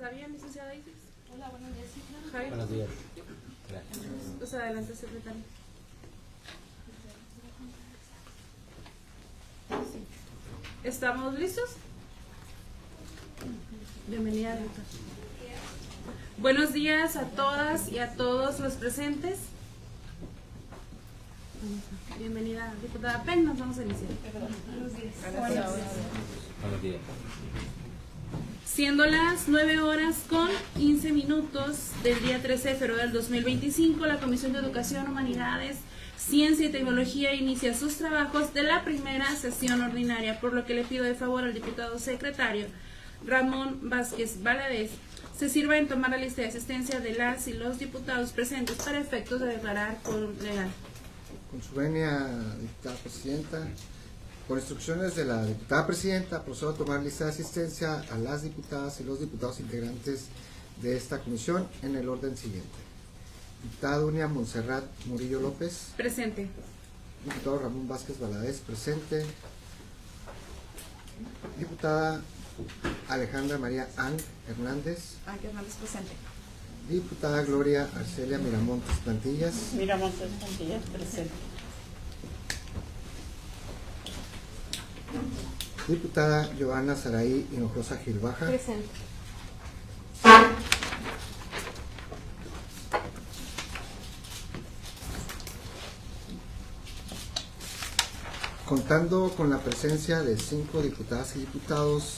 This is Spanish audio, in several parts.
¿Está bien, licenciada Isis? Hola, buenos días. Sí, claro. Jaime. Buenos días. Gracias. Pues adelante, secretario. ¿Estamos listos? Bienvenida, doctora. Buenos días a todas y a todos los presentes. Bienvenida, diputada. Apenas vamos a iniciar. Buenos días. Buenos días. Siendo las 9:15 del día 13 de febrero del 2025, la Comisión de Educación, Humanidades, Ciencia y Tecnología inicia sus trabajos de la primera sesión ordinaria, por lo que le pido de favor al diputado secretario Ramón Vázquez Valadez se sirva en tomar la lista de asistencia de las y los diputados presentes para efectos de declarar quórum legal. Con su venia, diputada presidenta, por instrucciones de la diputada presidenta, procedo a tomar lista de asistencia a las diputadas y los diputados integrantes de esta comisión en el orden siguiente. Diputada Dunia Montserrat Murillo López. Presente. Diputado Ramón Vázquez Valadez, presente. Diputada Alejandra María Ang Hernández. Ángel Hernández, presente. Diputada Gloria Arcelia Miramontes Plantillas. Miramontes Plantillas, presente. Diputada Joana Saraí Hinojosa Gilbaja. Presente. Contando con la presencia de 5 diputadas y diputados,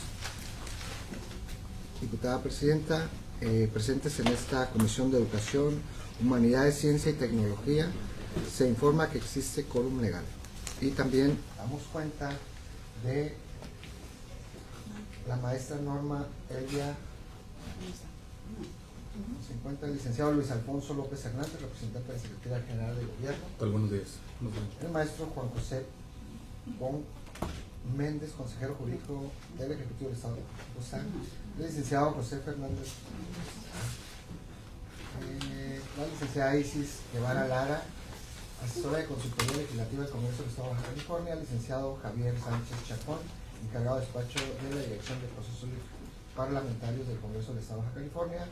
diputada presidenta, presentes en esta Comisión de Educación, Humanidades, Ciencia y Tecnología, se informa que existe quórum legal. Y también damos cuenta de la maestra Norma Elia. Se encuentra el licenciado Luis Alfonso López Hernández, representante de la Secretaría General de Gobierno. Buenos días. El maestro Juan José Bon Méndez, consejero jurídico del Ejecutivo del Estado. El licenciado José Fernández. La licenciada Isis Guevara Lara, asesora de consultoría legislativa del Congreso del Estado de Baja California. El licenciado Javier Sánchez Chacón, encargado de despacho de la Dirección de Procesos Parlamentarios del Congreso del Estado de Baja California.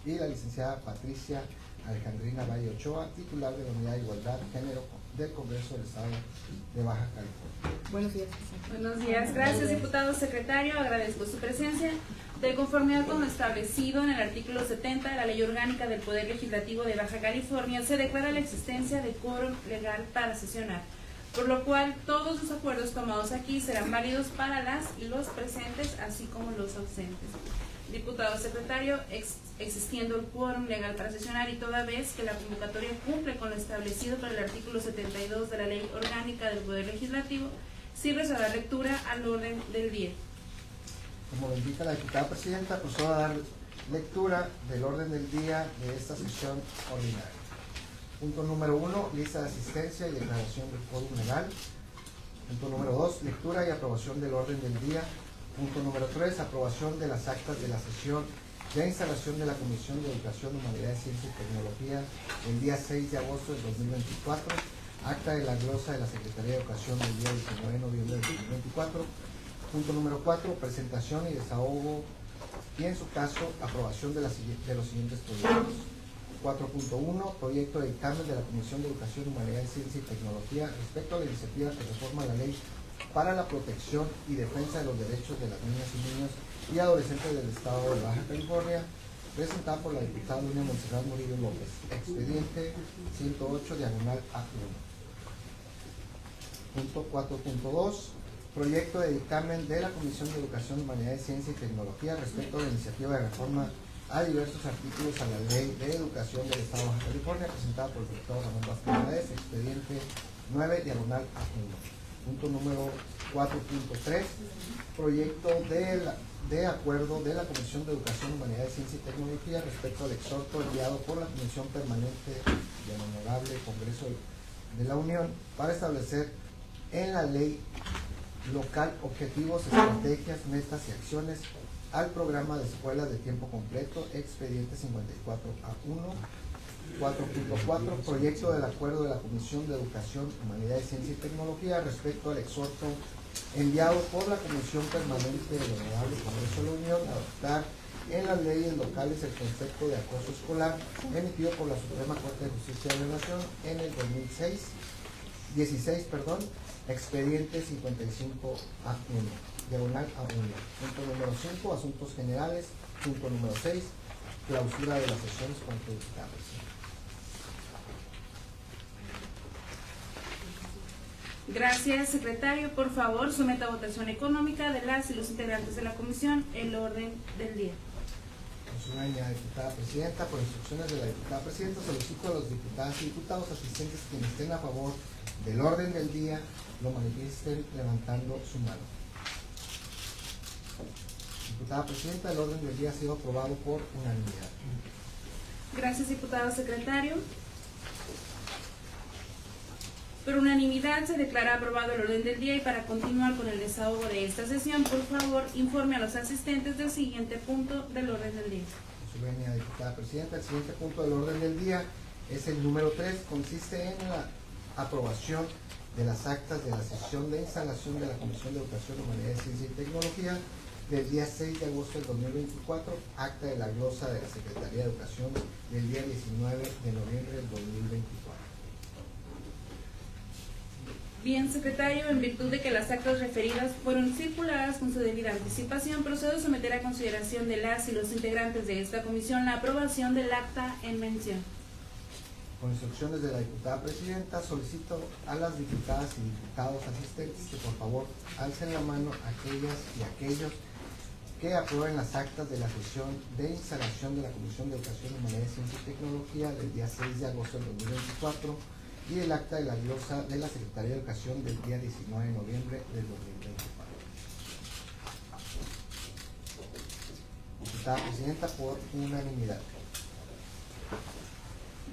Y la licenciada Patricia Alejandrina Valle Ochoa, titular de la Unidad de Igualdad Género del Congreso del Estado de Baja California. Buenos días. Buenos días. Gracias, diputado secretario. Agradezco su presencia. De conformidad con lo establecido en el artículo 70 de la Ley Orgánica del Poder Legislativo de Baja California, se declara la existencia de quórum legal para sesionar, por lo cual todos los acuerdos tomados aquí serán válidos para las y los presentes, así como los ausentes. Diputado secretario, existiendo el quórum legal para sesionar y toda vez que la convocatoria cumple con lo establecido por el artículo 72 de la Ley Orgánica del Poder Legislativo, sirve a dar lectura al orden del día. Como lo indica la diputada presidenta, procedo a dar lectura del orden del día de esta sesión ordinaria. Punto número 1, lista de asistencia y declaración del quórum legal. Punto número 2, lectura y aprobación del orden del día. Punto número 3, aprobación de las actas de la sesión de instalación de la Comisión de Educación, Humanidades, Ciencia y Tecnología el día 6 de agosto del 2024, acta de la glosa de la Secretaría de Educación del día 19 de noviembre del 2024. Punto número 4, presentación y desahogo y en su caso aprobación de los siguientes proyectos. 4.1, proyecto de dictamen de la Comisión de Educación, Humanidades, Ciencia y Tecnología respecto a la iniciativa que reforma la ley para la protección y defensa de los derechos de las niñas y niños y adolescentes del Estado de Baja California, presentada por la diputada Dunia Montserrat Murillo López, expediente 108 diagonal A1. Punto 4.2, proyecto de dictamen de la Comisión de Educación, Humanidades, Ciencia y Tecnología respecto a la iniciativa de reforma a diversos artículos a la Ley de Educación del Estado de Baja California, presentada por el diputado Ramón Vázquez Valadez, expediente 9 diagonal A1. Punto número 4.3, proyecto de acuerdo de la Comisión de Educación, Humanidades, Ciencia y Tecnología respecto al exhorto enviado por la Comisión Permanente del Honorable Congreso de la Unión para establecer en la ley local objetivos, estrategias, metas y acciones al programa de escuelas de tiempo completo, expediente 54A1. 4.4, proyecto del acuerdo de la Comisión de Educación, Humanidades, Ciencia y Tecnología respecto al exhorto enviado por la Comisión Permanente del Honorable Congreso de la Unión a adoptar en las leyes locales el concepto de acoso escolar emitido por la Suprema Corte de Justicia de la Nación en el 2016, expediente 55A1, diagonal A1. Punto número 5, asuntos generales. Punto número 6, clausura de las sesiones con diputada presidenta. Gracias, secretario. Por favor, someta a votación económica de las y los integrantes de la comisión el orden del día. Señora diputada presidenta, por instrucciones de la diputada presidenta, solicito a los diputadas y diputados asistentes quienes estén a favor del orden del día lo manifiesten levantando su mano. Diputada presidenta, el orden del día ha sido aprobado por unanimidad. Gracias, diputado secretario. Por unanimidad se declara aprobado el orden del día y para continuar con el desahogo de esta sesión, por favor, informe a los asistentes del siguiente punto del orden del día. Señora diputada presidenta, el siguiente punto del orden del día es el número 3, consiste en la aprobación de las actas de la sesión de instalación de la Comisión de Educación, Humanidades, Ciencia y Tecnología del día 6 de agosto del 2024, acta de la glosa de la Secretaría de Educación del día 19 de noviembre del 2024. Bien, secretario, en virtud de que las actas referidas fueron circuladas con su debida anticipación, procedo a someter a consideración de las y los integrantes de esta comisión la aprobación del acta en mención. Con instrucciones de la diputada presidenta, solicito a las diputadas y diputados asistentes que por favor alcen la mano aquellas y aquellos que aprueben las actas de la sesión de instalación de la Comisión de Educación, Humanidades, Ciencia y Tecnología del día 6 de agosto del 2024 y el acta de la glosa de la Secretaría de Educación del día 19 de noviembre del 2024. Diputada presidenta, por unanimidad.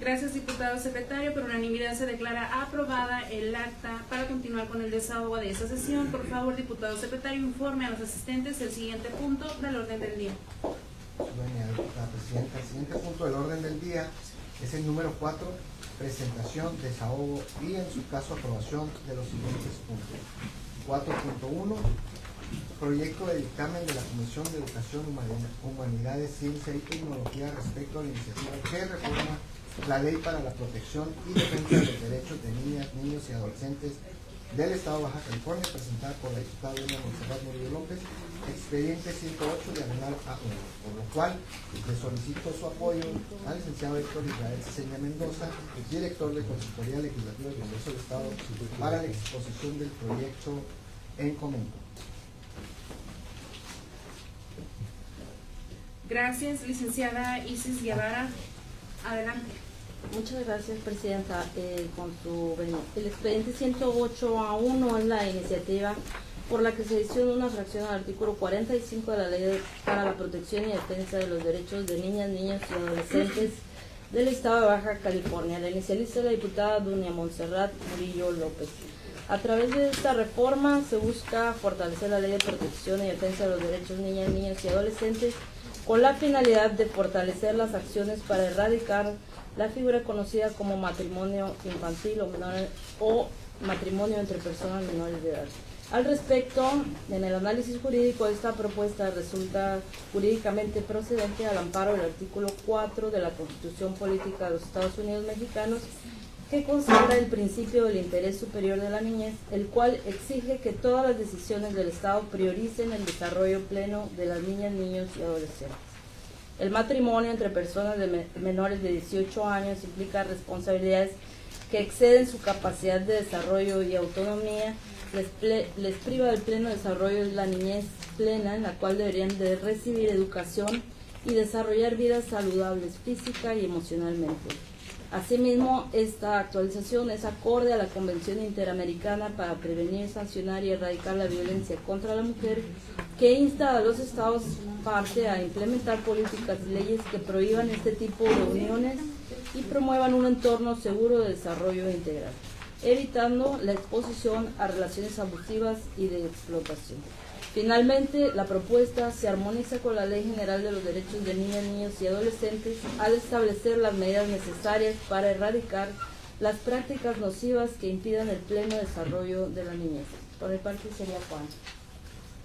Gracias, diputado secretario. Por unanimidad se declara aprobada el acta. Para continuar con el desahogo de esta sesión, por favor, diputado secretario, informe a los asistentes el siguiente punto del orden del día. Señora diputada presidenta, el siguiente punto del orden del día es el número 4, presentación, desahogo y en su caso aprobación de los siguientes puntos. 4.1, proyecto de dictamen de la Comisión de Educación, Humanidades, Ciencia y Tecnología respecto a la iniciativa que reforma la Ley para la Protección y Defensa de los Derechos de Niñas, Niños y Adolescentes del Estado de Baja California, presentada por la diputada doña Montserrat Murillo López, expediente 108 diagonal A1, por lo cual le solicito su apoyo al licenciado Héctor Israel Ceseña Mendoza, director de Consultoría Legislativa del Congreso del Estado, para la exposición del proyecto en comento. Gracias, licenciada Isis Guevara. Adelante. Muchas gracias, presidenta. El expediente 108A1 es la iniciativa por la que se adiciona una fracción al artículo 45 de la Ley para la Protección y Defensa de los Derechos de Niñas, Niños y Adolescentes del Estado de Baja California. La inicialista es la diputada doña Montserrat Murillo López. A través de esta reforma se busca fortalecer la Ley de Protección y Defensa de los Derechos de Niñas, Niños y Adolescentes con la finalidad de fortalecer las acciones para erradicar la figura conocida como matrimonio infantil o matrimonio entre personas menores de edad. Al respecto, en el análisis jurídico, esta propuesta resulta jurídicamente procedente al amparo del artículo 4 de la Constitución Política de los Estados Unidos Mexicanos, que consagra el principio del interés superior de la niñez, el cual exige que todas las decisiones del Estado prioricen el desarrollo pleno de las niñas, niños y adolescentes. El matrimonio entre personas menores de 18 años implica responsabilidades que exceden su capacidad de desarrollo y autonomía, les priva del pleno desarrollo de la niñez plena, en la cual deberían de recibir educación y desarrollar vidas saludables física y emocionalmente. Asimismo, esta actualización es acorde a la Convención Interamericana para prevenir, sancionar y erradicar la violencia contra la mujer, que insta a los estados parte a implementar políticas y leyes que prohíban este tipo de uniones y promuevan un entorno seguro de desarrollo integral, evitando la exposición a relaciones abusivas y de explotación. Finalmente, la propuesta se armoniza con la Ley General de los Derechos de Niñas, Niños y Adolescentes al establecer las medidas necesarias para erradicar las prácticas nocivas que impidan el pleno desarrollo de la niñez. Por mi parte sería Juan.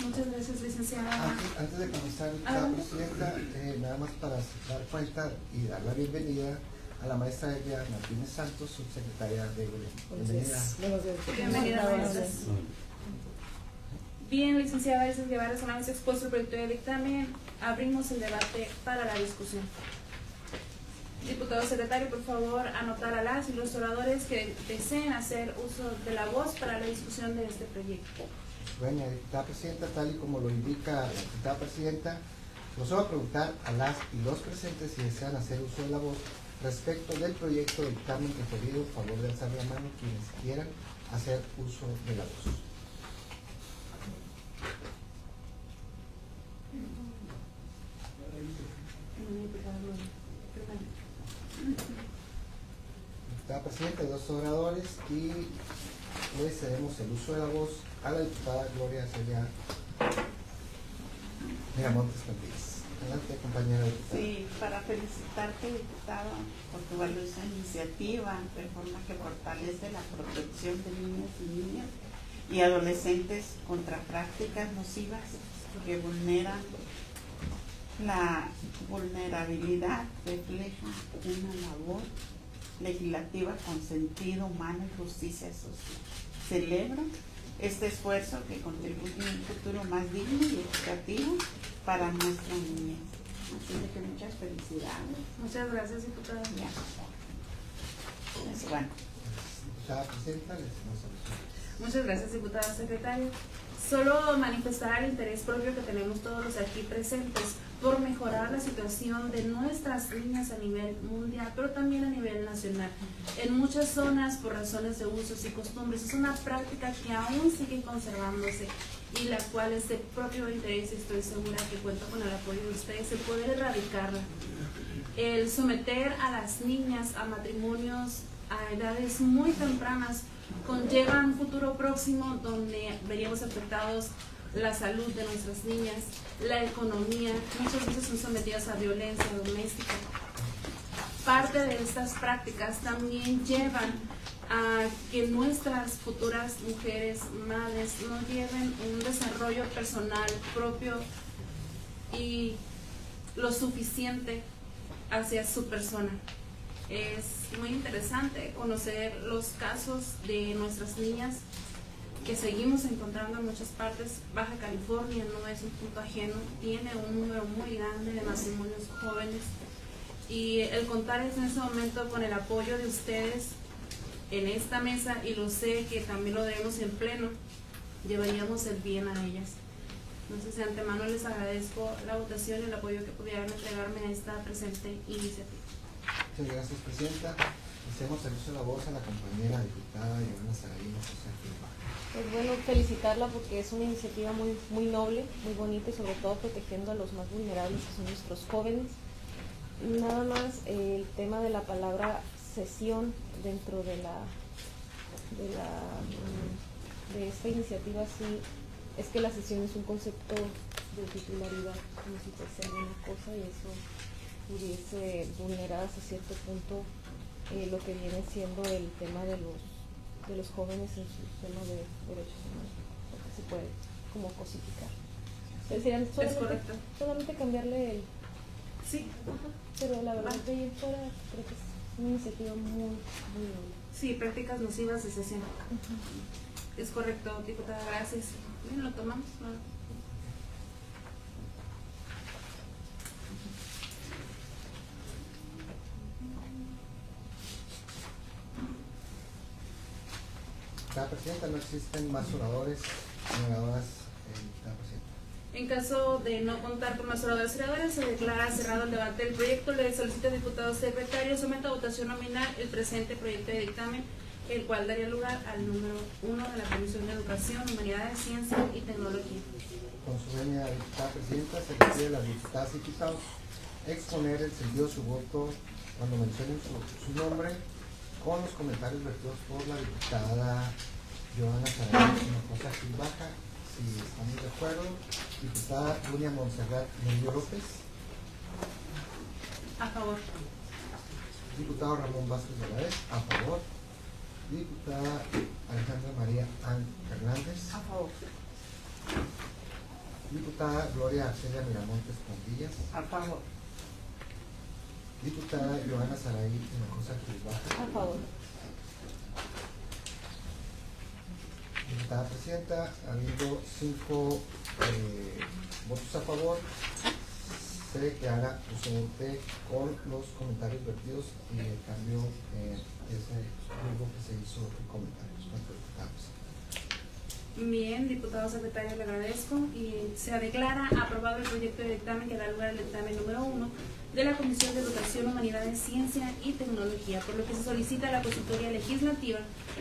Muchas gracias, licenciada. Antes de comenzar, diputada presidenta, nada más para dar cuenta y dar la bienvenida a la maestra Elia Martínez Santos, subsecretaria de Gobierno. Bienvenida. Bienvenida, maestra. Bien, licenciada Isis Guevara, solamente expuesto el proyecto de dictamen. Abrimos el debate para la discusión. Diputado secretario, por favor, anotar a las y los oradores que deseen hacer uso de la voz para la discusión de este proyecto. Bueno, diputada presidenta, tal y como lo indica la diputada presidenta, procedo a preguntar a las y los presentes si desean hacer uso de la voz respecto del proyecto de dictamen referido. Por favor de alzar la mano quienes quieran hacer uso de la voz. Diputada presidenta, hay dos oradores y le cedemos el uso de la voz a la diputada Gloria Celia Miramontes Martínez. Adelante, compañera diputada. Sí, para felicitarte, diputada, por tu valiosa iniciativa de forma que fortalece la protección de niñas y niños y adolescentes contra prácticas nocivas que vulneran la vulnerabilidad, refleja una labor legislativa con sentido humano y justicia social. Celebro este esfuerzo que contribuye a un futuro más digno y equitativo para nuestra niñez. Así de que muchas felicidades. Muchas gracias, diputada. Ya. Es bueno. Diputada presidenta, le cedemos el uso. Muchas gracias, diputada secretaria. Solo manifestar el interés propio que tenemos todos los aquí presentes por mejorar la situación de nuestras niñas a nivel mundial, pero también a nivel nacional. En muchas zonas, por razones de usos y costumbres, es una práctica que aún sigue conservándose y la cual es de propio interés, estoy segura que cuento con el apoyo de ustedes, el poder erradicarla. El someter a las niñas a matrimonios a edades muy tempranas conlleva un futuro próximo donde veríamos afectados la salud de nuestras niñas, la economía, muchas veces son sometidas a violencia doméstica. Parte de estas prácticas también llevan a que nuestras futuras mujeres, madres, no lleven un desarrollo personal propio y lo suficiente hacia su persona. Es muy interesante conocer los casos de nuestras niñas que seguimos encontrando en muchas partes. Baja California no es un punto ajeno, tiene un número muy grande de matrimonios jóvenes y el contar en ese momento con el apoyo de ustedes en esta mesa, y lo sé que también lo debemos en pleno, llevaríamos el bien a ellas. Entonces de antemano les agradezco la votación y el apoyo que pudieran entregarme a esta presente iniciativa. Muchas gracias, presidenta. Hacemos el uso de la voz a la compañera diputada Giovanna Saravino José Gilbert. Pues bueno, felicitarla porque es una iniciativa muy noble, muy bonita y sobre todo protegiendo a los más vulnerables, que son nuestros jóvenes. Nada más el tema de la palabra sesión dentro de esta iniciativa, sí, es que la sesión es un concepto de titularidad, como si fuese alguna cosa, y eso pudiese vulnerar hasta cierto punto lo que viene siendo el tema de los jóvenes en su tema de derechos humanos, porque se puede como cosificar. Entonces, Es correcto. solamente cambiarle el... Sí, Ajá, pero la verdad de ahí fuera creo que es una iniciativa muy noble. sí, prácticas nocivas de sesión. Es correcto, diputada, gracias. Bien, lo tomamos. Diputada presidenta, no existen más oradores ni oradoras, diputada presidenta. En caso de no contar con más oradores y oradoras, se declara cerrado el debate del proyecto. Le solicito al diputado secretario someta a votación nominal el presente proyecto de dictamen, el cual daría lugar al número 1 de la Comisión de Educación, Humanidades, Ciencia y Tecnología. Con su venia, diputada presidenta, se le pide a las diputadas y diputados exponer el sentido de su voto cuando mencionen su nombre, con los comentarios vertidos por la diputada Giovanna Saravino Hinojosa Gilbaja. Si estamos de acuerdo, diputada Dunia Montserrat Murillo López, A favor. diputado Ramón Vázquez Valadez, a favor, diputada Alejandra María Ann Hernández, A favor. Diputada Gloria Arcelia Miramontes Pontillas. A favor. Diputada Joana Saray Hinojosa Gilbaja. A favor. Diputada Presidenta, habiendo 5 votos a favor, se declara procedente con los comentarios vertidos y el cambio en ese algo que se hizo en comentarios. Bien, diputado secretario, le agradezco y se declara aprobado el proyecto de dictamen que da lugar al dictamen número 1 de la Comisión de Educación, Humanidades, Ciencia y Tecnología, por lo que se solicita a la consultoría legislativa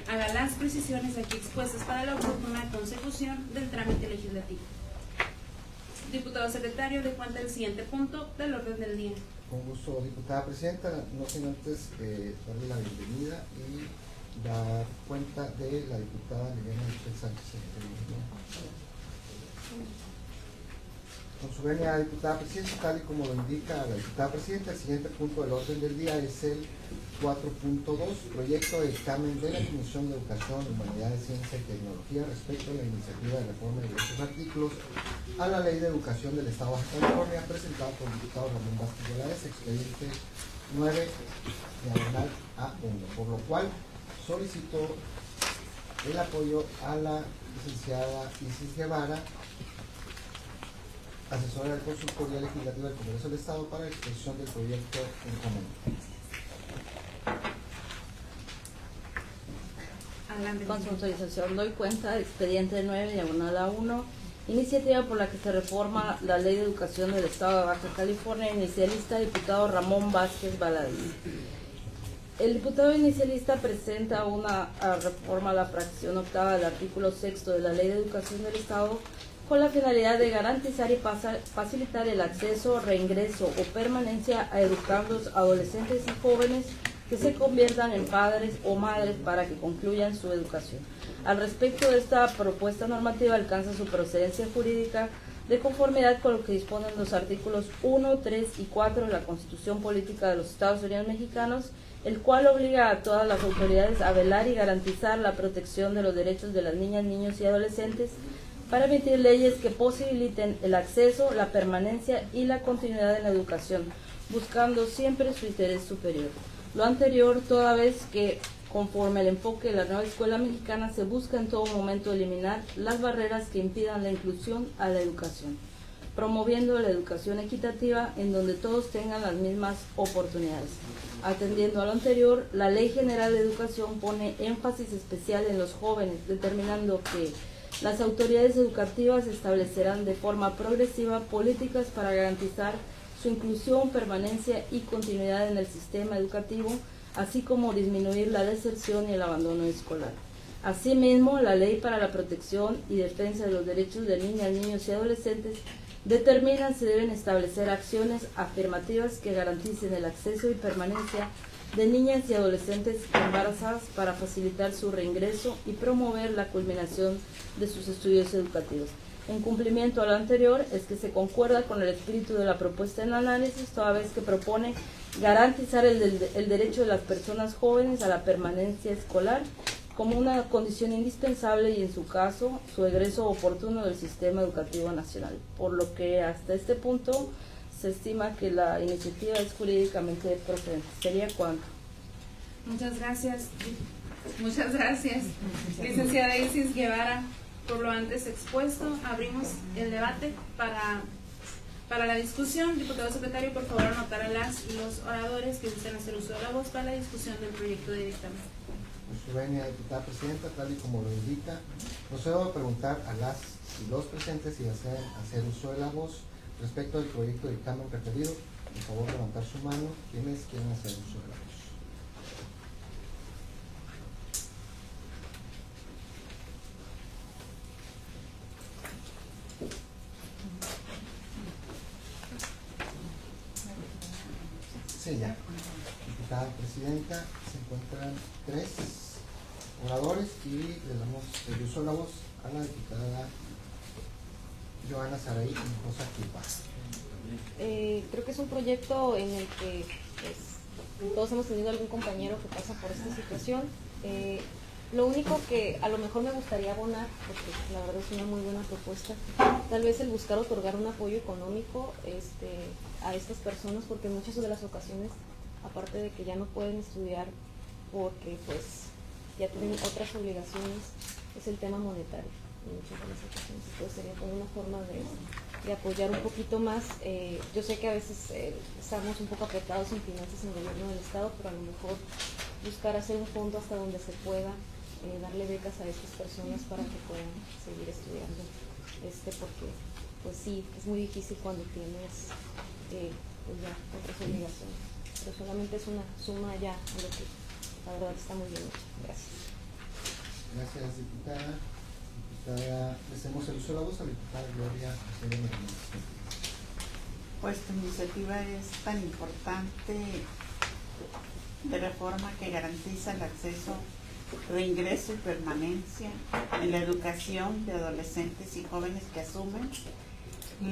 haga las precisiones aquí expuestas para la oportuna consecución del trámite legislativo. Diputado secretario, de cuenta el siguiente punto del orden del día. Con gusto, diputada Presidenta, no sin antes darle la bienvenida y dar cuenta de la diputada Liliana Michelle Sánchez. Con su venia, diputada Presidenta, tal y como lo indica la diputada Presidenta, el siguiente punto del orden del día es el 4.2, proyecto de dictamen de la Comisión de Educación, Humanidades, Ciencia y Tecnología respecto a la iniciativa de reforma de diversos artículos a la Ley de Educación del Estado de Baja California, presentado por el diputado Ramón Vázquez Volares, expediente 9/A1, por lo cual solicitó el apoyo a la licenciada Isis Guevara, asesora de Consultoría Legislativa del Congreso del Estado, para la exposición del proyecto en común. Adelante. Con su autorización doy cuenta del expediente 9/A1, iniciativa por la que se reforma la Ley de Educación del Estado de Baja California, inicialista diputado Ramón Vázquez Valadez. El diputado inicialista presenta una reforma a la fracción octava del artículo 6 de la Ley de Educación del Estado con la finalidad de garantizar y facilitar el acceso, reingreso o permanencia a educandos, adolescentes y jóvenes que se conviertan en padres o madres para que concluyan su educación. Al respecto de esta propuesta normativa alcanza su procedencia jurídica de conformidad con lo que disponen los artículos 1, 3 y 4 de la Constitución Política de los Estados Unidos Mexicanos, el cual obliga a todas las autoridades a velar y garantizar la protección de los derechos de las niñas, niños y adolescentes para emitir leyes que posibiliten el acceso, la permanencia y la continuidad en la educación, buscando siempre su interés superior. Lo anterior, toda vez que, conforme al enfoque de la nueva escuela mexicana, se busca en todo momento eliminar las barreras que impidan la inclusión a la educación, promoviendo la educación equitativa en donde todos tengan las mismas oportunidades. Atendiendo a lo anterior, la Ley General de Educación pone énfasis especial en los jóvenes, determinando que las autoridades educativas establecerán de forma progresiva políticas para garantizar su inclusión, permanencia y continuidad en el sistema educativo, así como disminuir la deserción y el abandono escolar. Asimismo, la Ley para la Protección y Defensa de los Derechos de Niñas, Niños y Adolescentes determina si deben establecer acciones afirmativas que garanticen el acceso y permanencia de niñas y adolescentes embarazadas para facilitar su reingreso y promover la culminación de sus estudios educativos. En cumplimiento a lo anterior, es que se concuerda con el espíritu de la propuesta en análisis, toda vez que propone garantizar el derecho de las personas jóvenes a la permanencia escolar como una condición indispensable y, en su caso, su egreso oportuno del sistema educativo nacional. Por lo que hasta este punto se estima que la iniciativa es jurídicamente procedente. ¿Sería cuánto? Muchas gracias. Muchas gracias, licenciada Isis Guevara, por lo antes expuesto. Abrimos el debate para la discusión. Diputado secretario, por favor, anotar a las y los oradores que deseen hacer uso de la voz para la discusión del proyecto de dictamen. Con su venia, diputada Presidenta, tal y como lo indica, procedo a preguntar a las y los presentes si desean hacer uso de la voz respecto al proyecto de dictamen referido. Por favor, levantar su mano quienes quieran hacer uso de la voz. Sí, ya. Diputada Presidenta, se encuentran 3 oradores y le damos el uso de la voz a la diputada Joana Saray Hinojosa Gilbaja. Creo que es un proyecto en el que pues, todos hemos tenido algún compañero que pasa por esta situación. Lo único que a lo mejor me gustaría abonar, porque la verdad es una muy buena propuesta, tal vez el buscar otorgar un apoyo económico a estas personas, porque en muchas de las ocasiones, aparte de que ya no pueden estudiar porque pues ya tienen otras obligaciones, es el tema monetario en muchas de las ocasiones. Entonces sería como una forma de apoyar un poquito más. Yo sé que a veces estamos un poco apretados en finanzas en el gobierno del estado, pero a lo mejor buscar hacer un fondo hasta donde se pueda, darle becas a estas personas para que puedan seguir estudiando, porque pues sí, es muy difícil cuando tienes pues ya otras obligaciones, pero solamente es una suma ya a lo que la verdad está muy bien hecha. Gracias. Gracias, diputada. Diputada, le hacemos el uso de la voz a la diputada Gloria Acevedo Menéndez. Pues tu iniciativa es tan importante de reforma que garantiza el acceso, reingreso y permanencia en la educación de adolescentes y jóvenes que asumen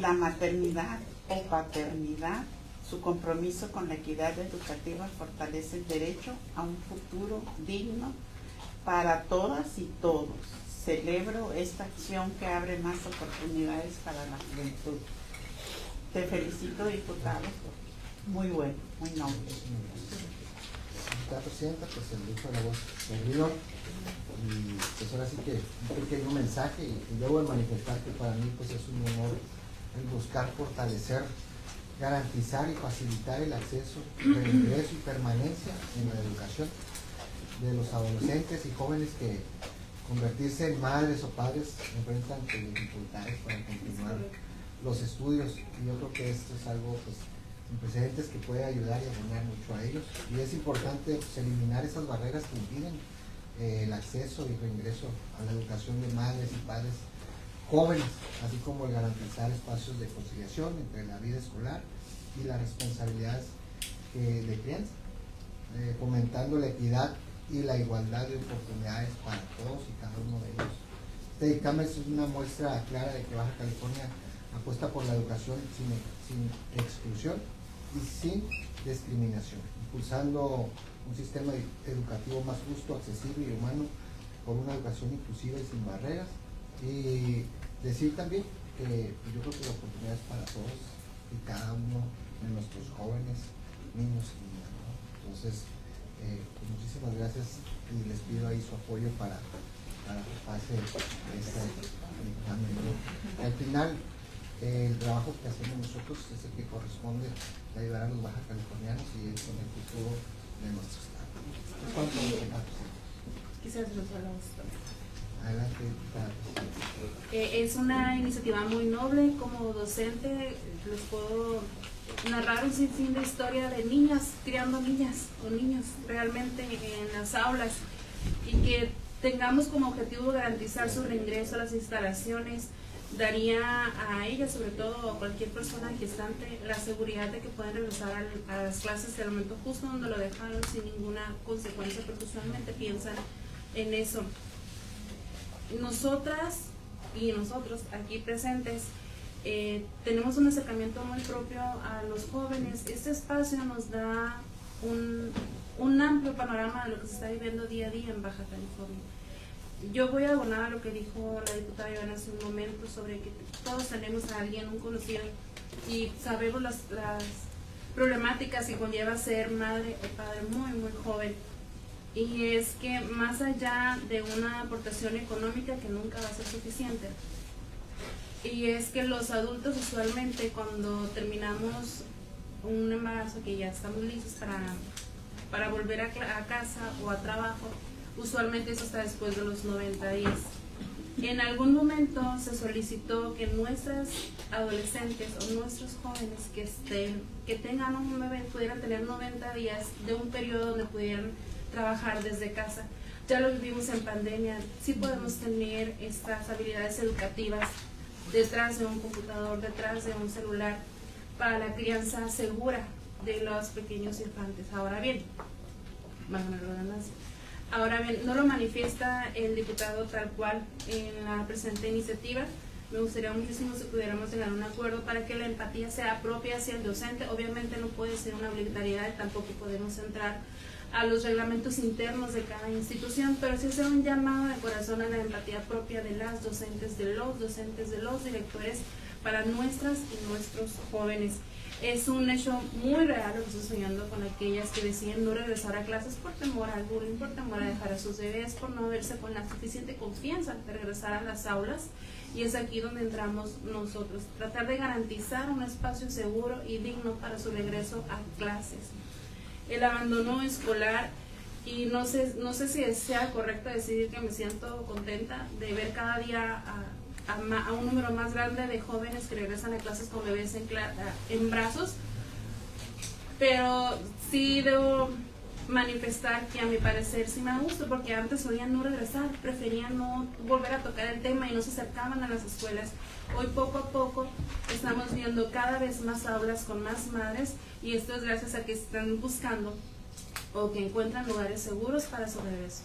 la maternidad o paternidad. Su compromiso con la equidad educativa fortalece el derecho a un futuro digno para todas y todos. Celebro esta acción que abre más oportunidades para la juventud. Te felicito, diputado. Muy bueno, muy noble. Diputada presidenta, pues el uso de la voz servidor. Y pues ahora sí que un pequeño mensaje y debo de manifestar que para mí pues es un honor el buscar fortalecer, garantizar y facilitar el acceso, el ingreso y permanencia en la educación de los adolescentes y jóvenes que convertirse en madres o padres enfrentan dificultades para continuar los estudios, y yo creo que esto es algo pues sin precedentes que puede ayudar y abonar mucho a ellos, y es importante pues, eliminar esas barreras que impiden el acceso y reingreso a la educación de madres y padres jóvenes, así como el garantizar espacios de conciliación entre la vida escolar y las responsabilidades de crianza, fomentando la equidad y la igualdad de oportunidades para todos y cada uno de ellos. Este dictamen es una muestra clara de que Baja California apuesta por la educación sin exclusión y sin discriminación, impulsando un sistema educativo más justo, accesible y humano, por una educación inclusiva y sin barreras. Y decir también que yo creo que la oportunidad es para todos y cada uno de nuestros jóvenes, niños y niñas, ¿no? Entonces, pues muchísimas gracias y les pido ahí su apoyo para que pase este dictamen, ¿no? Al final, el trabajo que hacemos nosotros es el que corresponde a ayudar a los baja californianos y es con el futuro de nuestro estado. ¿Cuánto Quizás los hablamos también. Adelante, diputada. Es una iniciativa muy noble. Como docente les puedo narrar un sinfín de historia de niñas criando niñas o niños realmente en las aulas, y que tengamos como objetivo garantizar su reingreso a las instalaciones daría a ellas, sobre todo a cualquier persona gestante, la seguridad de que pueden regresar a las clases del momento justo donde lo dejaron sin ninguna consecuencia, porque usualmente piensan en eso. Nosotras y nosotros aquí presentes tenemos un acercamiento muy propio a los jóvenes. Este espacio nos da un amplio panorama de lo que se está viviendo día a día en Baja California. Yo voy a abonar a lo que dijo la diputada Ivana hace un momento sobre que todos tenemos a alguien, un conocido, y sabemos las problemáticas que conlleva ser madre o padre muy, muy joven. Y es que más allá de una aportación económica que nunca va a ser suficiente, y es que los adultos usualmente cuando terminamos un embarazo, que ya estamos listos para volver a casa o a trabajo, usualmente eso está después de los 90 días. En algún momento se solicitó que nuestras adolescentes o nuestros jóvenes que tengan un bebé pudieran tener 90 días de un periodo donde pudieran trabajar desde casa. Ya lo vivimos en pandemia, sí podemos tener estas habilidades educativas detrás de un computador, detrás de un celular, para la crianza segura de los pequeños infantes. Ahora bien, no lo manifiesta el diputado tal cual en la presente iniciativa. Me gustaría muchísimo si pudiéramos llegar a un acuerdo para que la empatía sea propia hacia el docente. Obviamente no puede ser una obligatoriedad y tampoco podemos entrar a los reglamentos internos de cada institución, pero sí hacer un llamado de corazón a la empatía propia de las docentes, de los directores, para nuestras y nuestros jóvenes. Es un hecho muy real lo que está sucediendo con aquellas que deciden no regresar a clases por temor al bullying, por temor a dejar a sus bebés, por no verse con la suficiente confianza de regresar a las aulas. Y es aquí donde entramos nosotros, tratar de garantizar un espacio seguro y digno para su regreso a clases. El abandono escolar, y no sé si sea correcto decir que me siento contenta de ver cada día a un número más grande de jóvenes que regresan a clases con bebés en brazos, pero sí debo manifestar que a mi parecer sí me da gusto, porque antes solían no regresar, preferían no volver a tocar el tema y no se acercaban a las escuelas. Hoy poco a poco estamos viendo cada vez más aulas con más madres, y esto es gracias a que están buscando o que encuentran lugares seguros para su regreso.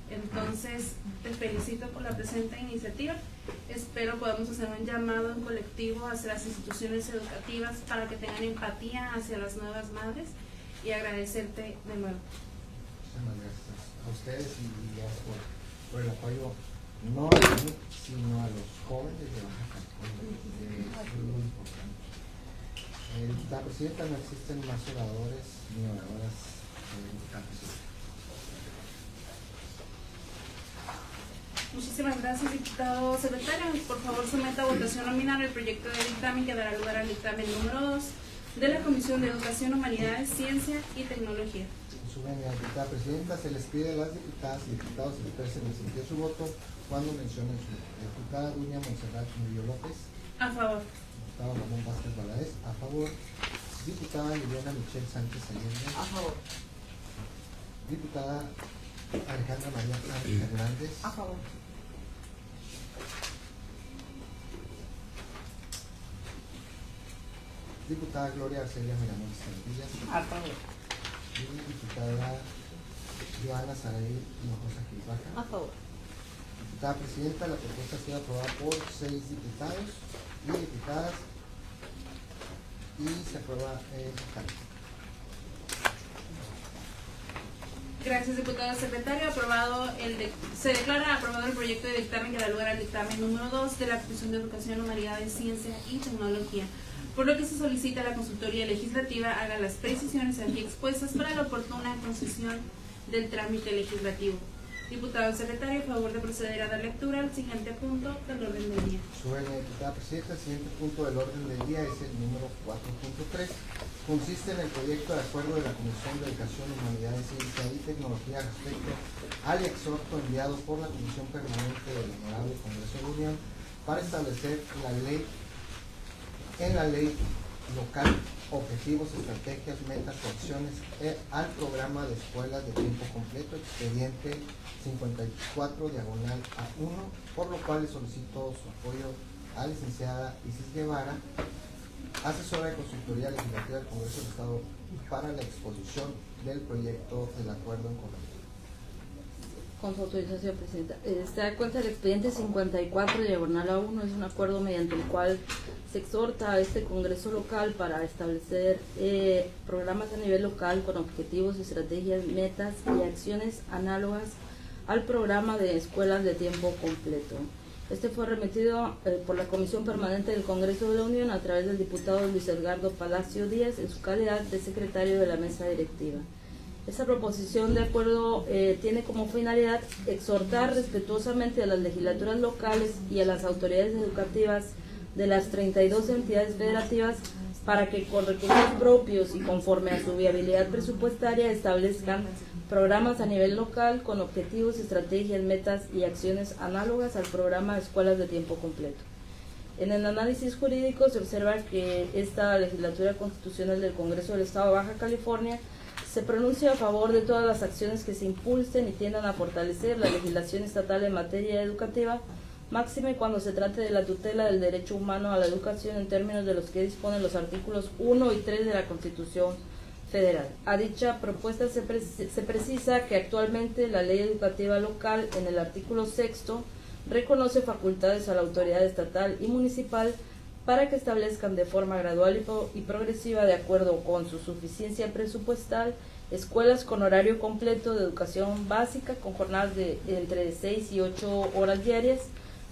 Entonces, te felicito por la presente iniciativa. Espero podamos hacer un llamado en colectivo hacia las instituciones educativas para que tengan empatía hacia las nuevas madres, y agradecerte de nuevo. Muchas gracias a ustedes y por el apoyo, no a mí, sino a los jóvenes de Baja California. Es muy importante. La presidenta, no existen más oradores ni oradoras campesinas. Muchísimas gracias, diputado secretario. Por favor, someta a votación nominal el proyecto de dictamen que dará lugar al dictamen número 2 de la Comisión de Educación, Humanidades, Ciencia y Tecnología. En su venia, diputada presidenta, se les pide a las diputadas y diputados que expresen el sentido de su voto cuando mencionen su voto. Diputada Dunia Montserrat Murillo López. A favor. Diputado Ramón Vázquez Valadez. A favor. Diputada Liliana Michelle Sánchez Allende. A favor. Diputada Alejandra María Hernández. A favor. Diputada Gloria Arcelia Miramontes Servillas. A favor. Y diputada Joana Saray Hinojosa Gilbaja. A favor. Diputada presidenta, la propuesta ha sido aprobada por 6 diputados y diputadas y se aprueba el dictamen. Gracias, diputado secretario. Se declara aprobado el proyecto de dictamen que da lugar al dictamen número 2 de la Comisión de Educación, Humanidades, Ciencia y Tecnología, por lo que se solicita a la Consultoría Legislativa haga las precisiones aquí expuestas para la oportuna concesión del trámite legislativo. Diputado secretario, a favor de proceder a dar lectura al siguiente punto del orden del día. Su venia, diputada presidenta, el siguiente punto del orden del día es el número 4.3. Consiste en el proyecto de acuerdo de la Comisión de Educación, Humanidades, Ciencia y Tecnología respecto al exhorto enviado por la Comisión Permanente del Honorable Congreso de la Unión para establecer en la ley local objetivos, estrategias, metas o acciones al programa de escuelas de tiempo completo, expediente 54/A1, por lo cual le solicito su apoyo a la licenciada Isis Guevara, asesora de Consultoría Legislativa del Congreso del Estado, para la exposición del proyecto del acuerdo en correcto. Con su autorización, presidenta. Se da cuenta del expediente 54/A1, es un acuerdo mediante el cual se exhorta a este Congreso local para establecer programas a nivel local con objetivos, estrategias, metas y acciones análogas al programa de escuelas de tiempo completo. Este fue remitido por la Comisión Permanente del Congreso de la Unión a través del diputado Luis Edgardo Palacio Díaz en su calidad de secretario de la mesa directiva. Esta proposición de acuerdo tiene como finalidad exhortar respetuosamente a las legislaturas locales y a las autoridades educativas de las 32 entidades federativas para que con recursos propios y conforme a su viabilidad presupuestaria establezcan programas a nivel local con objetivos, estrategias, metas y acciones análogas al programa de escuelas de tiempo completo. En el análisis jurídico se observa que esta legislatura constitucional del Congreso del Estado de Baja California se pronuncia a favor de todas las acciones que se impulsen y tiendan a fortalecer la legislación estatal en materia educativa, máxime cuando se trate de la tutela del derecho humano a la educación en términos de los que disponen los artículos 1 y 3 de la Constitución Federal. A dicha propuesta se precisa que actualmente la ley educativa local en el artículo 6º reconoce facultades a la autoridad estatal y municipal para que establezcan de forma gradual y progresiva, de acuerdo con su suficiencia presupuestal, escuelas con horario completo de educación básica con jornadas de entre 6 y 8 horas diarias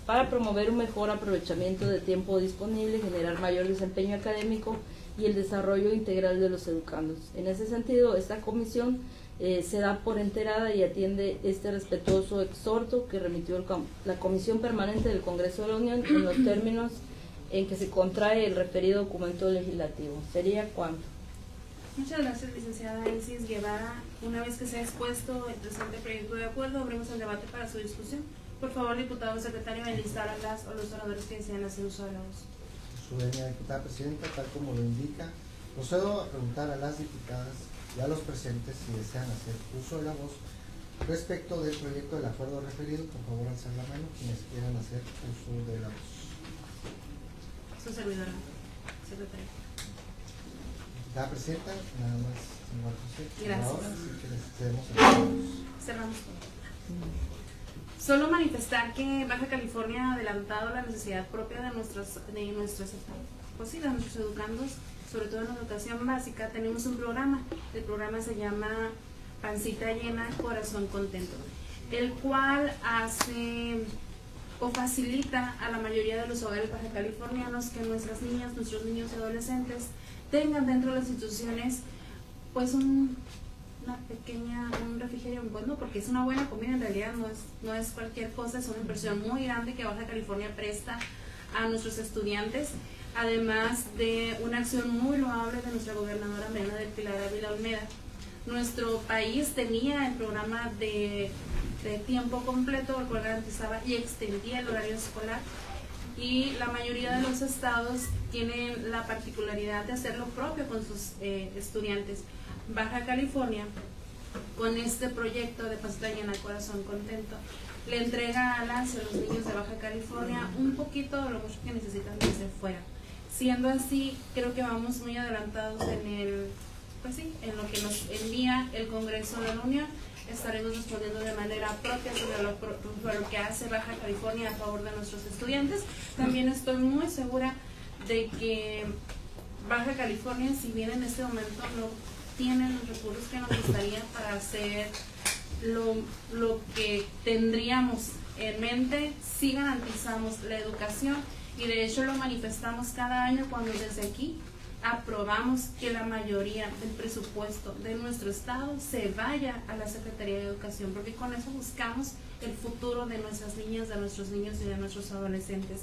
para promover un mejor aprovechamiento de tiempo disponible, generar mayor desempeño académico y el desarrollo integral de los educandos. En ese sentido, esta comisión se da por enterada y atiende este respetuoso exhorto que remitió la Comisión Permanente del Congreso de la Unión en los términos en que se contrae el referido documento legislativo. ¿Sería cuánto? Muchas gracias, licenciada Isis Guevara. Una vez que se ha expuesto el presente proyecto de acuerdo, abrimos el debate para su discusión. Por favor, diputado secretario, enlistar a las o los oradores que desean hacer uso de la voz. Su venia, diputada presidenta, tal como lo indica, procedo a preguntar a las diputadas y a los presentes si desean hacer uso de la voz respecto del proyecto del acuerdo referido. Por favor, alzar la mano quienes quieran hacer uso de la voz. Su servidora, secretaria. Diputada presidenta, nada más, señor José. Gracias. Ahora sí que les cedemos el voz. Cerramos todo. Solo manifestar que Baja California ha adelantado la necesidad propia de nuestros educandos, sobre todo en la educación básica. Tenemos un programa, el programa se llama Pancita Llena, Corazón Contento, el cual hace o facilita a la mayoría de los hogares baja californianos que nuestras niñas, nuestros niños y adolescentes tengan dentro de las instituciones pues un refrigerio bueno, porque es una buena comida, en realidad no es cualquier cosa, es una inversión muy grande que Baja California presta a nuestros estudiantes, además de una acción muy loable de nuestra gobernadora Mariana del Pilar Ávila Olmeda. Nuestro país tenía el programa de tiempo completo, el cual garantizaba y extendía el horario escolar, y la mayoría de los estados tienen la particularidad de hacer lo propio con sus estudiantes. Baja California, con este proyecto de Pancita Llena, Corazón Contento, le entrega a las y a los niños de Baja California un poquito de lo mucho que necesitan desde fuera. Siendo así, creo que vamos muy adelantados en lo que nos envía el Congreso de la Unión. Estaremos respondiendo de manera propia sobre lo que hace Baja California a favor de nuestros estudiantes. También estoy muy segura de que Baja California, si bien en este momento no tiene los recursos que nos gustaría para hacer lo que tendríamos en mente, sí garantizamos la educación, y de hecho lo manifestamos cada año cuando desde aquí aprobamos que la mayoría del presupuesto de nuestro estado se vaya a la Secretaría de Educación, porque con eso buscamos el futuro de nuestras niñas, de nuestros niños y de nuestros adolescentes.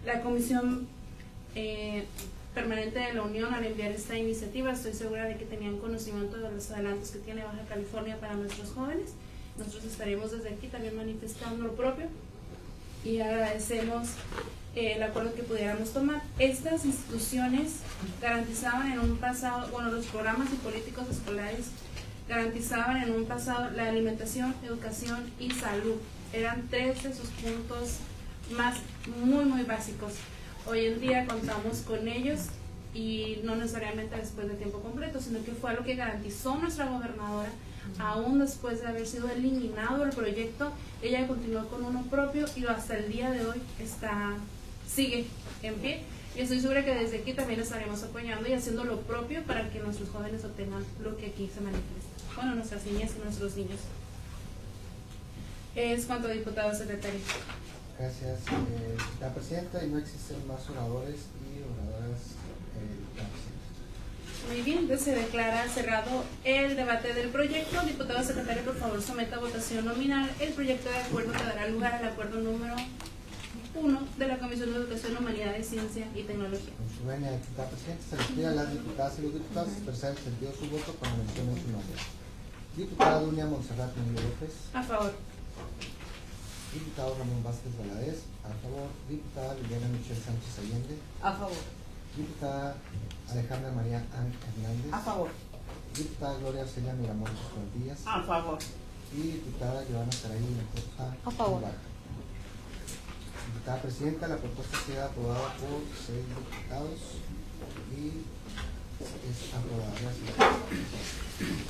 La Comisión Permanente de la Unión, al enviar esta iniciativa, estoy segura de que tenían conocimiento de los adelantos que tiene Baja California para nuestros jóvenes. Nosotros estaremos desde aquí también manifestando lo propio y agradecemos el acuerdo que pudiéramos tomar. Estas instituciones garantizaban en un pasado, los programas y políticos escolares garantizaban en un pasado la alimentación, educación y salud. Eran tres de sus puntos más muy básicos. Hoy en día contamos con ellos, y no necesariamente después de tiempo completo, sino que fue lo que garantizó nuestra gobernadora. Aún después de haber sido eliminado el proyecto, ella continuó con uno propio y hasta el día de hoy sigue en pie, y estoy segura que desde aquí también estaremos apoyando y haciendo lo propio para que nuestros jóvenes obtengan lo que aquí se manifiesta. Nuestras niñas y nuestros niños. Es cuanto, diputado secretario. Gracias, la presidenta, y no existen más oradores y oradoras. Muy bien, entonces se declara cerrado el debate del proyecto. Diputado secretario, por favor, someta a votación nominal el proyecto de acuerdo que dará lugar al acuerdo número 1 de la Comisión de Educación, Humanidades, Ciencia y Tecnología. Con su venia, diputada presidenta, se les pide a las diputadas y los diputados expresar el sentido de su voto con mención en su nombre. Diputada Dunia Montserrat Murillo López. A favor. Diputado Ramón Vázquez Valadez. A favor. Diputada Liliana Michelle Sánchez Allende. A favor. Diputada Alejandra María Ángel Hernández. A favor. Diputada Gloria Celia Miramontes Cuartillas. A favor. Y diputada Giovanna Saray Mendoza. A favor. Diputada presidenta, la propuesta queda aprobada por 6 diputados y es aprobada. Gracias.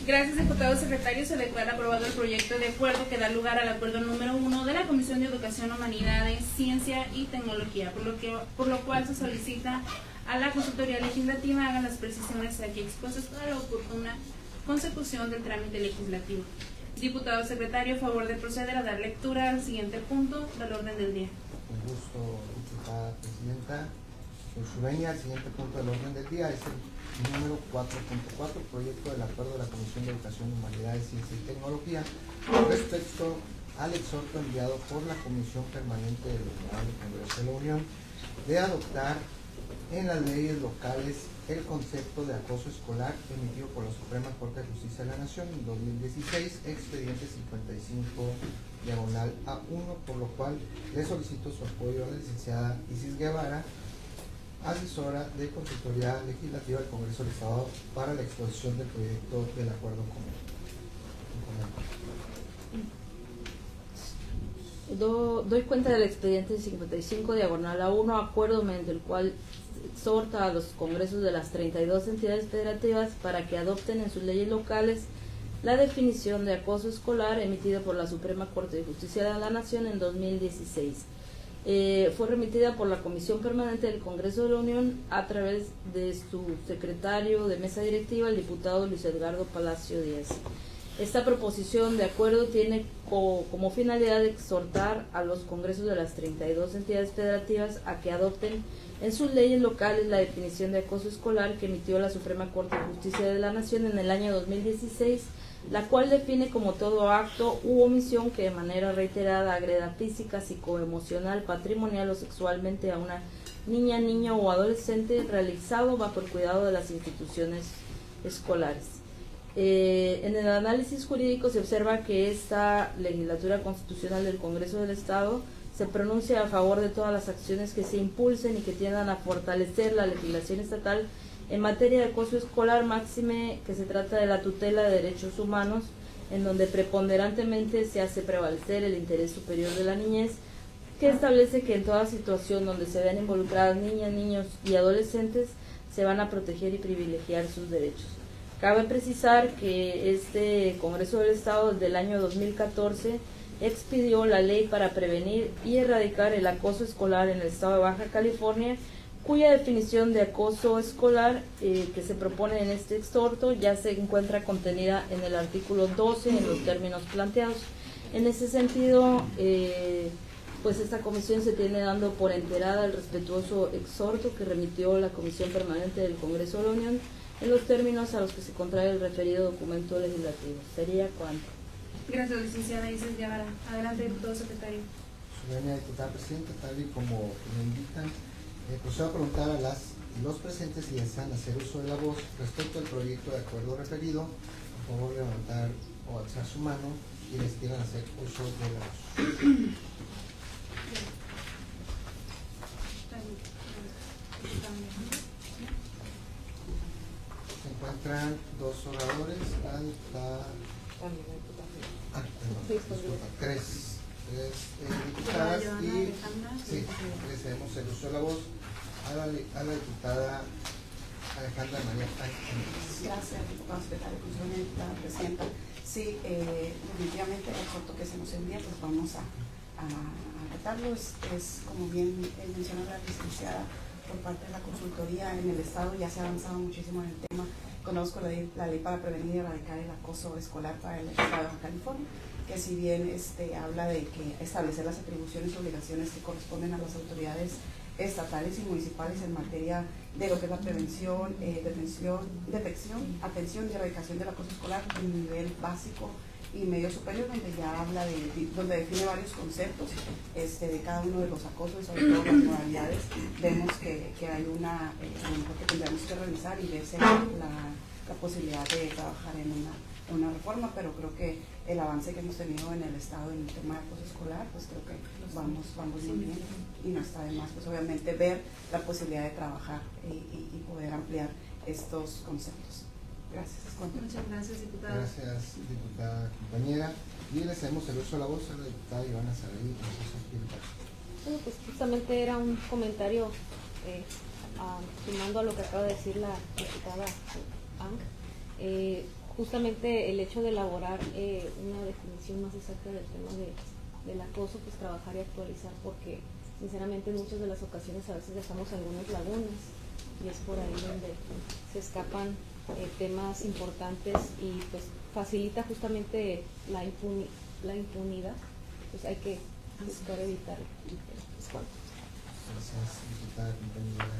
Gracias, diputado secretario. Se declara aprobado el proyecto de acuerdo que da lugar al acuerdo número 1 de la Comisión de Educación, Humanidades, Ciencia y Tecnología, por lo cual se solicita a la consultoría legislativa hagan las precisiones aquí expuestas para la oportuna consecución del trámite legislativo. Diputado secretario, a favor de proceder a dar lectura al siguiente punto del orden del día. Con gusto, diputada presidenta. Usubeña, el siguiente punto del orden del día es el número 4.4, proyecto del acuerdo de la Comisión de Educación, Humanidades, Ciencia y Tecnología respecto al exhorto enviado por la Comisión Permanente del Honorable Congreso de la Unión de adoptar en las leyes locales el concepto de acoso escolar emitido por la Suprema Corte de Justicia de la Nación en 2016, expediente 55/A1, por lo cual le solicito su apoyo a la licenciada Isis Guevara, asesora de Consultoría Legislativa del Congreso del Estado, para la exposición del proyecto del acuerdo común. Doy cuenta del expediente 55/A1, acuerdo mediante el cual exhorta a los congresos de las 32 entidades federativas para que adopten en sus leyes locales la definición de acoso escolar emitida por la Suprema Corte de Justicia de la Nación en 2016. Fue remitida por la Comisión Permanente del Congreso de la Unión a través de su secretario de mesa directiva, el diputado Luis Edgardo Palacio Díaz. Esta proposición de acuerdo tiene como finalidad exhortar a los congresos de las 32 entidades federativas a que adopten en sus leyes locales la definición de acoso escolar que emitió la Suprema Corte de Justicia de la Nación en el año 2016, la cual define como todo acto u omisión que de manera reiterada agreda física, psicoemocional, patrimonial o sexualmente a una niña, niño o adolescente realizado bajo el cuidado de las instituciones escolares. En el análisis jurídico se observa que esta legislatura constitucional del Congreso del Estado se pronuncia a favor de todas las acciones que se impulsen y que tiendan a fortalecer la legislación estatal en materia de acoso escolar, máxime que se trata de la tutela de derechos humanos, en donde preponderantemente se hace prevalecer el interés superior de la niñez, que establece que en toda situación donde se vean involucradas niñas, niños y adolescentes se van a proteger y privilegiar sus derechos. Cabe precisar que este Congreso del Estado desde el año 2014 expidió la ley para prevenir y erradicar el acoso escolar en el estado de Baja California, cuya definición de acoso escolar que se propone en este exhorto ya se encuentra contenida en el artículo 12 en los términos planteados. En ese sentido, pues esta comisión se tiene dando por enterada el respetuoso exhorto que remitió la Comisión Permanente del Congreso de la Unión en los términos a los que se contrae el referido documento legislativo. Sería cuanto. Gracias, licenciada Isis Guevara. Adelante, diputado secretario. Señora diputada presidenta, tal y como me indican, procedo a preguntar a las y los presentes si desean hacer uso de la voz respecto al proyecto de acuerdo referido. Por favor, levantar o alzar su mano y les quieran hacer uso de la voz. Se encuentran dos oradores, la diputada... Tres diputadas y sí, le cedemos el uso de la voz a la diputada Alejandra María Ángel. Gracias, diputado secretario, diputada presidenta. Sí, definitivamente el foto que se nos envía, pues vamos a acatarlo. Es como bien mencionó la licenciada, por parte de la consultoría en el Estado ya se ha avanzado muchísimo en el tema. Conozco la ley para prevenir y erradicar el acoso escolar para el Estado de Baja California, que si bien habla de que establecer las atribuciones y obligaciones que corresponden a las autoridades estatales y municipales en materia de lo que es la prevención, detección, atención y erradicación del acoso escolar en nivel básico y medio superior, donde ya habla donde define varios conceptos de cada uno de los acosos y sobre todo las modalidades. Vemos que hay a lo mejor que tendríamos que revisar y ver la posibilidad de trabajar en una reforma, pero creo que el avance que hemos tenido en el Estado en el tema de acoso escolar, pues creo que vamos muy bien y no está de más, pues obviamente ver la posibilidad de trabajar y poder ampliar estos conceptos. Gracias. Muchas gracias, diputada. Gracias, diputada compañera. Y le cedemos el uso de la voz a la diputada Ivana Saraí. Bueno, pues justamente era un comentario sumando a lo que acaba de decir la diputada Ang. justamente el hecho de elaborar una definición más exacta del tema del acoso, pues trabajar y actualizar, porque sinceramente en muchas de las ocasiones a veces dejamos algunas lagunas y es por ahí donde se escapan temas importantes y pues facilita justamente la impunidad, pues hay que buscar evitar pues, Gracias, diputada compañera.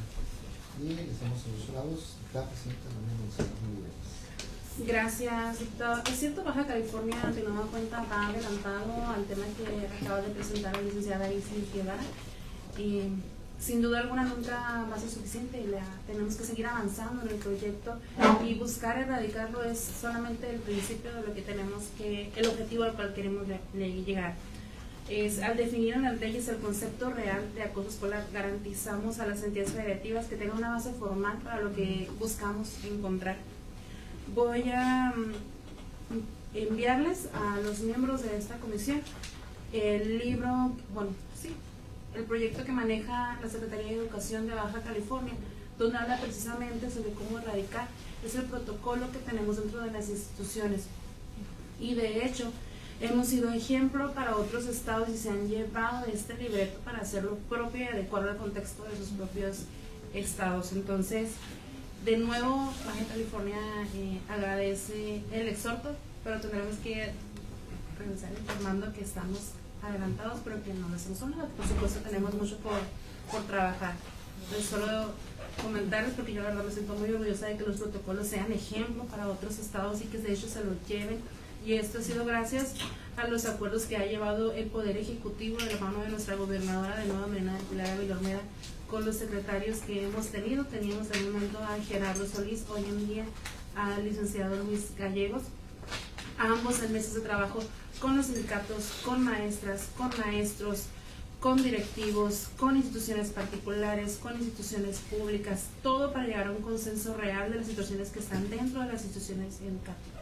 Y les damos el uso de la voz. Diputada presidenta, María Monserrat Rivera. Gracias, diputado. Es cierto, Baja California, de nueva cuenta, va adelantado al tema que acaba de presentar la licenciada Isis Guevara. Y sin duda alguna nunca va a ser suficiente. Tenemos que seguir avanzando en el proyecto y buscar erradicarlo es solamente el principio de lo que tenemos que, el objetivo al cual queremos llegar. Es al definir en las leyes el concepto real de acoso escolar, garantizamos a las entidades federativas que tengan una base formal para lo que buscamos encontrar. Voy a enviarles a los miembros de esta comisión el libro, el proyecto que maneja la Secretaría de Educación de Baja California, donde habla precisamente sobre cómo erradicar. Es el protocolo que tenemos dentro de las instituciones. Y de hecho, hemos sido ejemplo para otros estados y se han llevado de este libreto para hacerlo propio y adecuado al contexto de sus propios estados. Entonces, de nuevo, Baja California agradece el exhorto, pero tendremos que regresar informando que estamos adelantados, pero que no lo hacemos solo. Por supuesto, tenemos mucho por trabajar. Entonces, solo comentarles, porque yo la verdad me siento muy orgullosa de que los protocolos sean ejemplo para otros estados y que de hecho se los lleven. Y esto ha sido gracias a los acuerdos que ha llevado el Poder Ejecutivo de la mano de nuestra gobernadora de Nueva Marina, Pilar Ávila Olmeda, con los secretarios que hemos tenido. Teníamos al momento a Gerardo Solís, hoy en día al licenciado Luis Gallegos, ambos en mesas de trabajo con los sindicatos, con maestras, con maestros, con directivos, con instituciones particulares, con instituciones públicas, todo para llegar a un consenso real de las situaciones que están dentro de las instituciones educativas.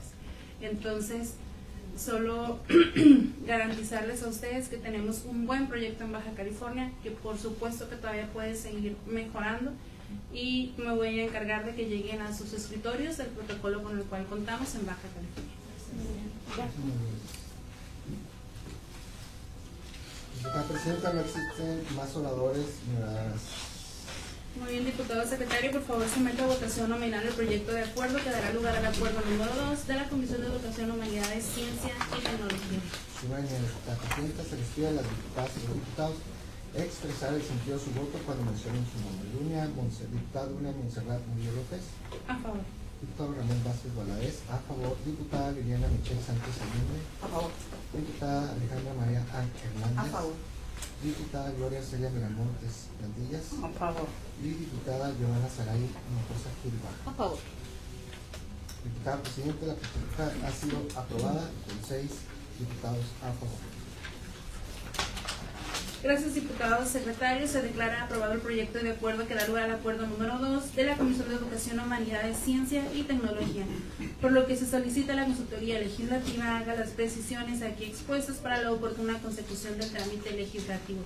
Entonces, solo garantizarles a ustedes que tenemos un buen proyecto en Baja California, que por supuesto que todavía puede seguir mejorando, y me voy a encargar de que lleguen a sus escritorios el protocolo con el cual contamos en Baja California. Diputada presidenta, no existen más oradores ni oradoras. Muy bien, diputado secretario, por favor someta a votación nominal el proyecto de acuerdo que dará lugar al acuerdo número 2 de la Comisión de Educación, Humanidades, Ciencia y Tecnología. Señora diputada presidenta, se les pide a las diputadas y los diputados expresar el sentido de su voto cuando mencionen su nombre. Diputada Luna Monserrat Murillo López. A favor. Diputado Ramón Vázquez Valadez. A favor. Diputada Liliana Michelle Sánchez Allende. A favor. Diputada Alejandra María Ángel Hernández. A favor. Diputada Gloria Celia Miramontes Landillas. A favor. Y diputada Giovanna Saray Hinojosa Gilba. A favor. Diputada presidente, la propuesta ha sido aprobada con 6 diputados a favor. Gracias, diputado secretario. Se declara aprobado el proyecto de acuerdo que da lugar al acuerdo número 2 de la Comisión de Educación, Humanidades, Ciencia y Tecnología, por lo que se solicita a la consultoría legislativa haga las precisiones aquí expuestas para la oportuna consecución del trámite legislativo.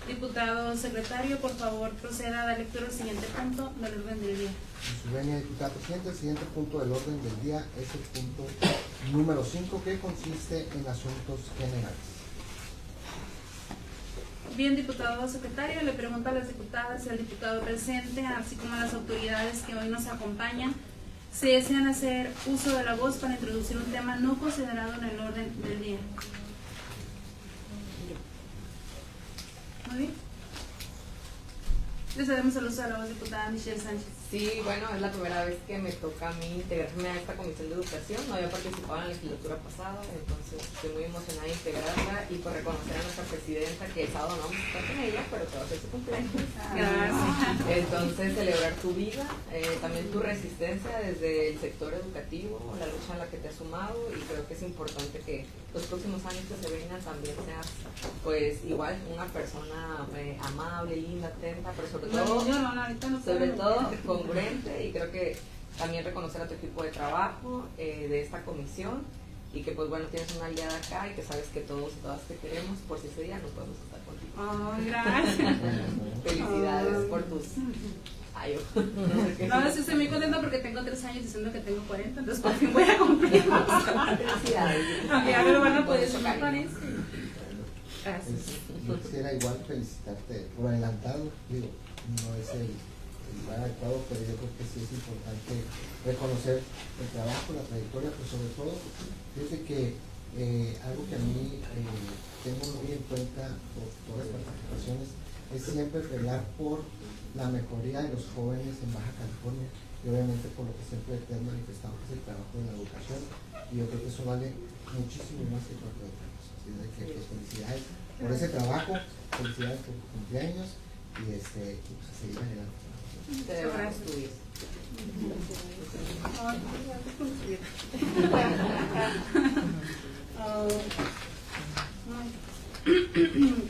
Diputado secretario, por favor, proceda a dar lectura al siguiente punto del orden del día. En su venia, diputada presidenta, el siguiente punto del orden del día es el punto número 5, que consiste en asuntos generales. Bien, diputado secretario, le pregunto a las diputadas y al diputado presente, así como a las autoridades que hoy nos acompañan, si desean hacer uso de la voz para introducir un tema no considerado en el orden del día. Muy bien. Le cedemos el uso de la voz, diputada Michelle Sánchez. Sí, bueno, es la primera vez que me toca a mí integrarme a esta comisión de educación. No había participado en la legislatura pasada, entonces estoy muy emocionada de integrarla y por reconocer a nuestra presidenta, que el sábado no vamos a estar con ella, pero te va a hacer su cumpleaños. Gracias. Entonces, celebrar tu vida, también tu resistencia desde el sector educativo, la lucha en la que te has sumado, y creo que es importante que los próximos años que se vengan también seas, pues, igual una persona amable, linda, atenta, pero sobre todo congruente, y creo que también reconocer a tu equipo de trabajo de esta comisión, y que pues bueno, tienes una aliada acá y que sabes que todos y todas te queremos, por si ese día no podemos estar contigo. Oh, gracias. Felicidades por tus... Ay, yo. No, sí estoy muy contenta porque tengo 3 años diciendo que tengo 40, entonces por fin voy a cumplir. Aunque ya me lo van a poder sumar, parece. Gracias. Yo quisiera igual felicitarte por adelantado, digo, no es el lugar adecuado, pero yo creo que sí es importante reconocer el trabajo, la trayectoria, pero sobre todo, fíjate que algo que a mí tengo muy en cuenta por todas las participaciones es siempre velar por la mejoría de los jóvenes en Baja California y obviamente por lo que siempre te han manifestado, que es el trabajo de la educación, y yo creo que eso vale muchísimo más que cualquier otra cosa. Así de que felicidades por ese trabajo, felicidades por tu cumpleaños y pues a seguir adelante. Te debemos tu vida.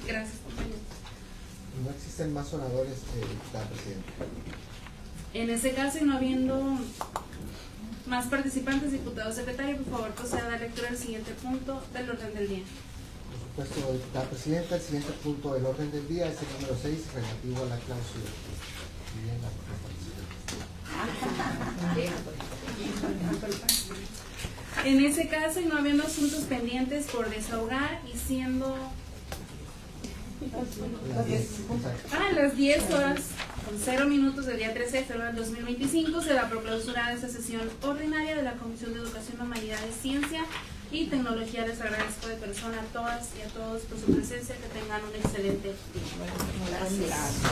Gracias, compañero. No existen más oradores, diputada presidenta. En ese caso, y no habiendo más participantes, diputado secretario, por favor, proceda a dar lectura del siguiente punto del orden del día. Por supuesto, diputada presidenta, el siguiente punto del orden del día es el número 6, relativo a la cláusula. Bien, la En ese caso, y no habiendo asuntos pendientes por desahogar, y siendo las 10 horas con 0 minutos del día 13 de febrero del 2025, se da por clausurada esta sesión ordinaria de la Comisión de Educación, Humanidades, Ciencia y Tecnología. Les agradezco de persona a todas y a todos por su presencia. Que tengan un excelente día. Gracias.